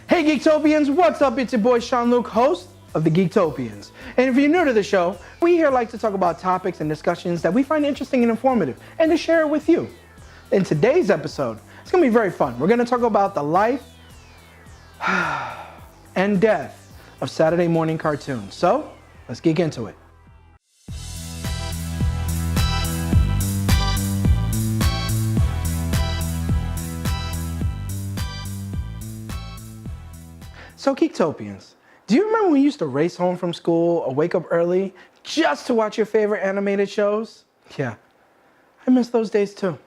Hey Geektopians, what's up? It's your boy Sean Luke, host of the Geektopians. And if you're new to the show, we here like to talk about topics and discussions that we find interesting and informative, and to share it with you. In today's episode, it's going to be very fun. We're going to talk about the life and death of Saturday morning cartoons. So, let's geek into it. So Geektopians, do you remember when you used to race home from school or wake up early just to watch your favorite animated shows? Yeah, I miss those days too.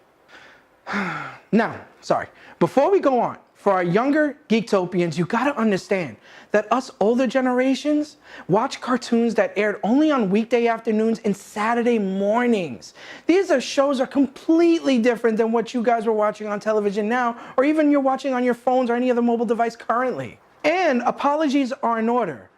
Now, before we go on, for our younger Geektopians, you gotta understand that us older generations watch cartoons that aired only on weekday afternoons and Saturday mornings. These shows are completely different than what you guys were watching on television now, or even you're watching on your phones or any other mobile device currently. And apologies are in order.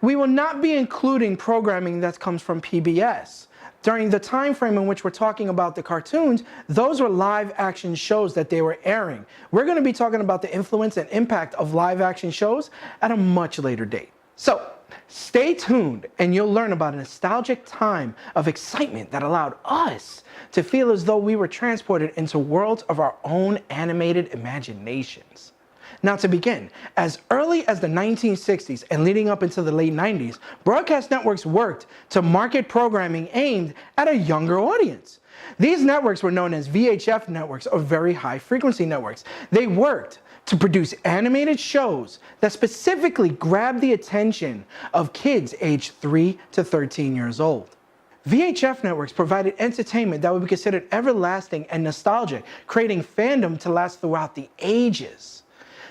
We will not be including programming that comes from PBS. During the time frame in which we're talking about the cartoons, those were live action shows that they were airing. We're going to be talking about the influence and impact of live action shows at a much later date. So stay tuned and you'll learn about a nostalgic time of excitement that allowed us to feel as though we were transported into worlds of our own animated imaginations. Now to begin, as early as the 1960s and leading up into the late 90s, broadcast networks worked to market programming aimed at a younger audience. These networks were known as VHF networks, or very high frequency networks. They worked to produce animated shows that specifically grabbed the attention of kids aged 3 to 13 years old. VHF networks provided entertainment that would be considered everlasting and nostalgic, creating fandom to last throughout the ages.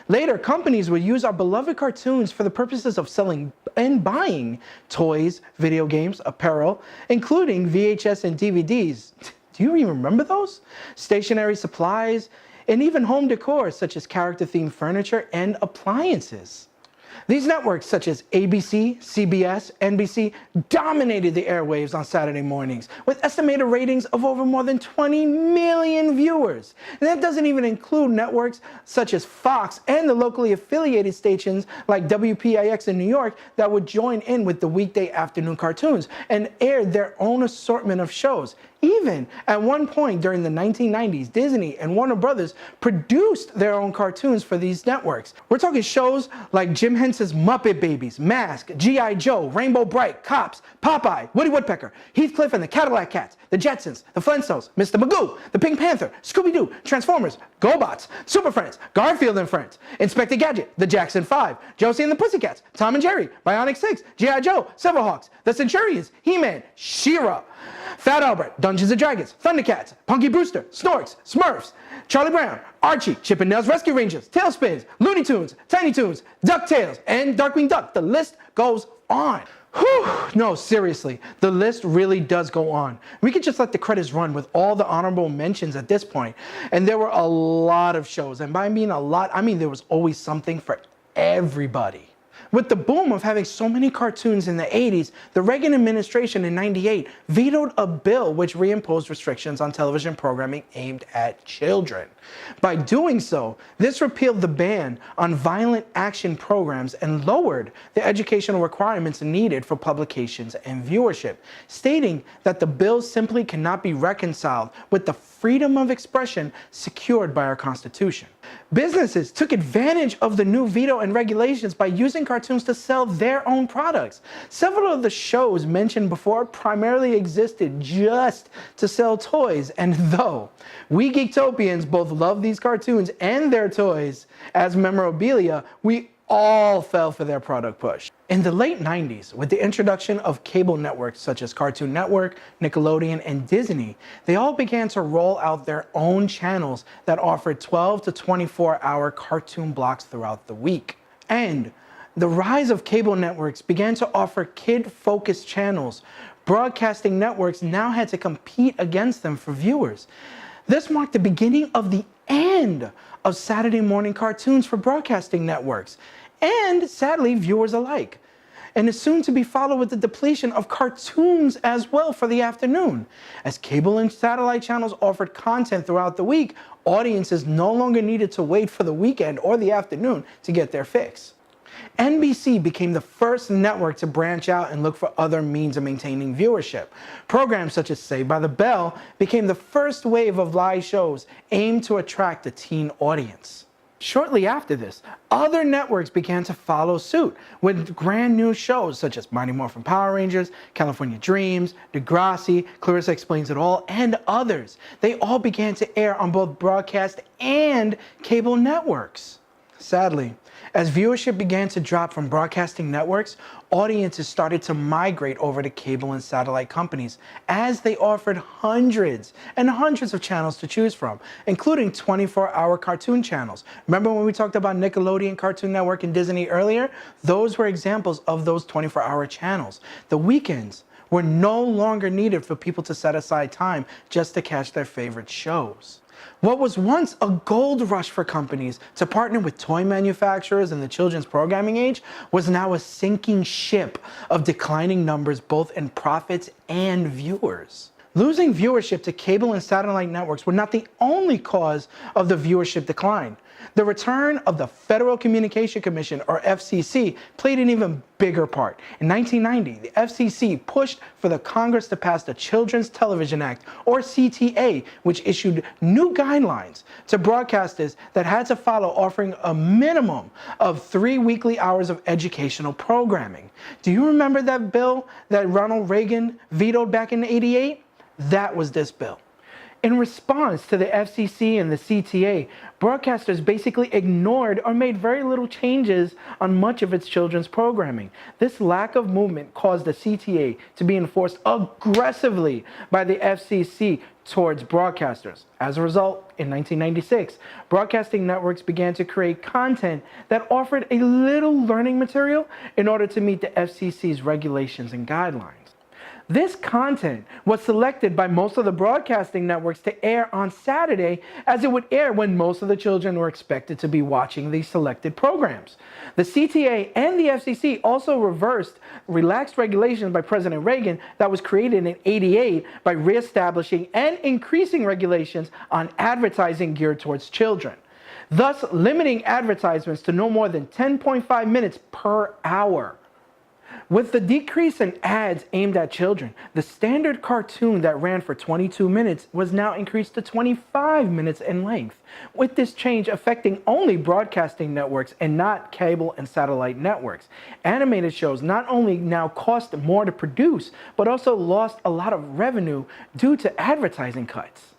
Later, companies would use our beloved cartoons for the purposes of selling and buying toys, video games, apparel, including VHS and DVDs. Do you even remember those? Stationery supplies, and even home decor such as character-themed furniture and appliances. These networks such as ABC, CBS, NBC dominated the airwaves on Saturday mornings with estimated ratings of over more than 20 million viewers. And that doesn't even include networks such as Fox and the locally affiliated stations like WPIX in New York that would join in with the weekday afternoon cartoons and aired their own assortment of shows. Even at one point during the 1990s, Disney and Warner Brothers produced their own cartoons for these networks. We're talking shows like Jim Henson's Muppet Babies, Mask, G.I. Joe, Rainbow Bright, Cops, Popeye, Woody Woodpecker, Heathcliff and the Cadillac Cats, the Jetsons, the Flintstones, Mr. Magoo, the Pink Panther, Scooby-Doo, Transformers, GoBots, Super Friends, Garfield and Friends, Inspector Gadget, the Jackson 5, Josie and the Pussycats, Tom and Jerry, Bionic 6, G.I. Joe, Silverhawks, the Centurions, He-Man, She-Ra, Fat Albert, Dungeons & Dragons, Thundercats, Punky Brewster, Snorks, Smurfs, Charlie Brown, Archie, Chip and Dale's Rescue Rangers, Tailspins, Looney Tunes, Tiny Toons, DuckTales, and Darkwing Duck. The list goes on. Whew, no, seriously, the list really does go on. We could just let the credits run with all the honorable mentions at this point. And there were a lot of shows, and by mean a lot, I mean there was always something for everybody. With the boom of having so many cartoons in the 80s, the Reagan administration in '98 vetoed a bill which reimposed restrictions on television programming aimed at children. By doing so, this repealed the ban on violent action programs and lowered the educational requirements needed for publications and viewership, stating that the bill simply cannot be reconciled with the freedom of expression secured by our Constitution. Businesses took advantage of the new veto and regulations by using cartoons to sell their own products. Several of the shows mentioned before primarily existed just to sell toys, and though we Geektopians both love these cartoons and their toys as memorabilia, we all fell for their product push. In the late 90s, with the introduction of cable networks such as Cartoon Network, Nickelodeon, and Disney, they all began to roll out their own channels that offered 12 to 24-hour cartoon blocks throughout the week. And the rise of cable networks began to offer kid-focused channels. Broadcasting networks now had to compete against them for viewers. This marked the beginning of the end of Saturday morning cartoons for broadcasting networks, and sadly, viewers alike. and is soon to be followed with the depletion of cartoons as well for the afternoon. As cable and satellite channels offered content throughout the week, audiences no longer needed to wait for the weekend or the afternoon to get their fix. NBC became the first network to branch out and look for other means of maintaining viewership. Programs such as Saved by the Bell became the first wave of live shows aimed to attract a teen audience. Shortly after this, other networks began to follow suit with brand new shows such as Mighty Morphin Power Rangers, California Dreams, Degrassi, Clarissa Explains It All, and others. They all began to air on both broadcast and cable networks. Sadly, as viewership began to drop from broadcasting networks, audiences started to migrate over to cable and satellite companies as they offered hundreds and hundreds of channels to choose from, including 24-hour cartoon channels. Remember when we talked about Nickelodeon, Cartoon Network, and Disney earlier? Those were examples of those 24-hour channels. The weekends were no longer needed for people to set aside time just to catch their favorite shows. What was once a gold rush for companies to partner with toy manufacturers in the children's programming age was now a sinking ship of declining numbers both in profits and viewers. Losing viewership to cable and satellite networks were not the only cause of the viewership decline. The return of the Federal Communication Commission, or FCC, played an even bigger part. In 1990, the FCC pushed for the Congress to pass the Children's Television Act, or CTA, which issued new guidelines to broadcasters that had to follow, offering a minimum of 3 weekly hours of educational programming. Do you remember that bill that Ronald Reagan vetoed back in '88? That was this bill. In response to the FCC and the CTA, broadcasters basically ignored or made very little changes on much of its children's programming. This lack of movement caused the CTA to be enforced aggressively by the FCC towards broadcasters. As a result, in 1996, broadcasting networks began to create content that offered a little learning material in order to meet the FCC's regulations and guidelines. This content was selected by most of the broadcasting networks to air on Saturday, as it would air when most of the children were expected to be watching these selected programs. The CTA and the FCC also reversed relaxed regulations by President Reagan that was created in '88 by reestablishing and increasing regulations on advertising geared towards children, thus limiting advertisements to no more than 10.5 minutes per hour. With the decrease in ads aimed at children, the standard cartoon that ran for 22 minutes was now increased to 25 minutes in length, with this change affecting only broadcasting networks and not cable and satellite networks. Animated shows not only now cost more to produce, but also lost a lot of revenue due to advertising cuts.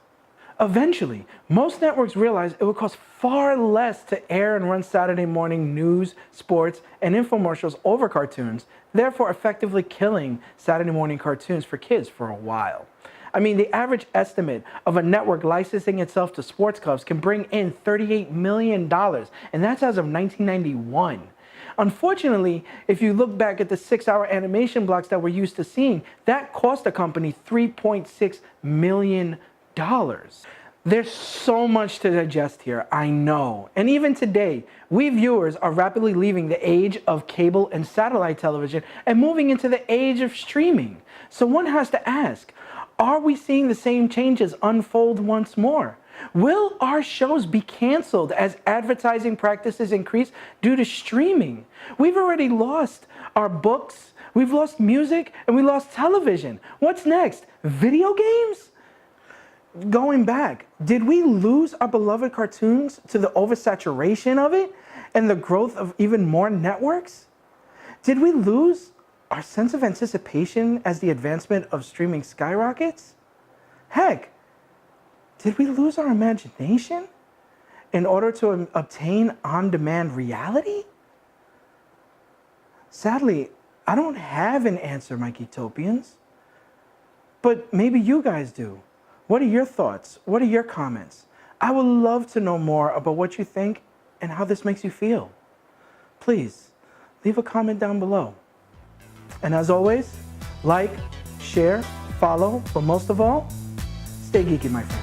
Eventually, most networks realized it would cost far less to air and run Saturday morning news, sports, and infomercials over cartoons, therefore effectively killing Saturday morning cartoons for kids for a while. I mean, the average estimate of a network licensing itself to sports clubs can bring in $38 million, and that's as of 1991. Unfortunately, if you look back at the 6-hour animation blocks that we're used to seeing, that cost the company $3.6 million. There's so much to digest here, I know. And even today, we viewers are rapidly leaving the age of cable and satellite television and moving into the age of streaming. So one has to ask, are we seeing the same changes unfold once more? Will our shows be canceled as advertising practices increase due to streaming? We've already lost our books, we've lost music, and we lost television. What's next? Video games? Going back, did we lose our beloved cartoons to the oversaturation of it and the growth of even more networks? Did we lose our sense of anticipation as the advancement of streaming skyrockets? Heck, did we lose our imagination in order to obtain on-demand reality? Sadly, I don't have an answer, my Geektopians, but maybe you guys do. What are your thoughts? What are your comments? I would love to know more about what you think and how this makes you feel. Please, leave a comment down below. And as always, like, share, follow, but most of all, stay geeky, my friends.